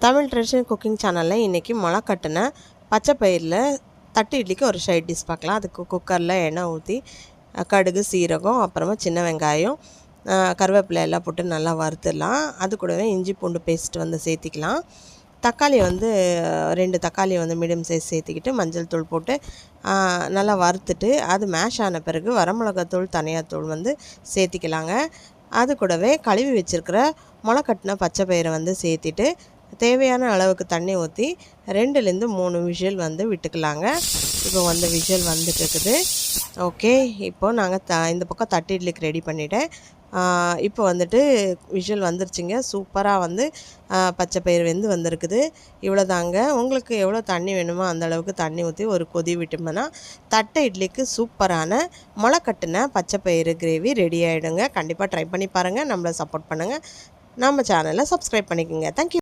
Tamil traditional cooking சேனலில் இன்றைக்கி முளை கட்டின பச்சை பயிரில் தட்டு இட்லிக்கு ஒரு சைட் டிஷ் பார்க்கலாம். அதுக்கு குக்கரில் எண்ணெய் ஊற்றி கடுகு, சீரகம், அப்புறமா சின்ன வெங்காயம், கருவேப்பிலை எல்லாம் போட்டு நல்லா வறுத்துடலாம். அது கூடவே இஞ்சி பூண்டு பேஸ்ட் சேர்த்திக்கலாம். தக்காளி 2 தக்காளி மீடியம் சைஸ் சேர்த்திக்கிட்டு மஞ்சள் தூள் போட்டு நல்லா வறுத்துட்டு அது மேஷ் ஆன பிறகு வரமிளகாத்தூள், தனியாத்தூள் சேர்த்திக்கலாங்க. அது கூடவே கழுவி வச்சுருக்கிற முளை கட்டின பச்சை பயிரை சேர்த்திட்டு தேவையான அளவுக்கு தண்ணி ஊற்றி 2லேருந்து 3 விசில் விட்டுக்கலாங்க. இப்போ விசில் வந்துட்டுருக்குது. ஓகே, இப்போது நாங்கள் இந்த பக்கம் தட்டு இட்லிக்கு ரெடி பண்ணிவிட்டேன். இப்போ விசில் வந்துருச்சுங்க. சூப்பராக பச்சை பயிர் வந்திருக்குது. இவ்வளோதாங்க. உங்களுக்கு எவ்வளோ தண்ணி வேணுமோ அந்த அளவுக்கு தண்ணி ஊற்றி ஒரு கொதி விட்டோம்னா தட்டை இட்லிக்கு சூப்பரான முளை கட்டின பச்சை பயிறு கிரேவி ரெடி ஆகிடுங்க. கண்டிப்பாக ட்ரை பண்ணி பாருங்கள். நம்மளை சப்போர்ட் பண்ணுங்கள். நம்ம சேனலை சப்ஸ்கிரைப் பண்ணிக்கோங்க. தேங்க்யூ.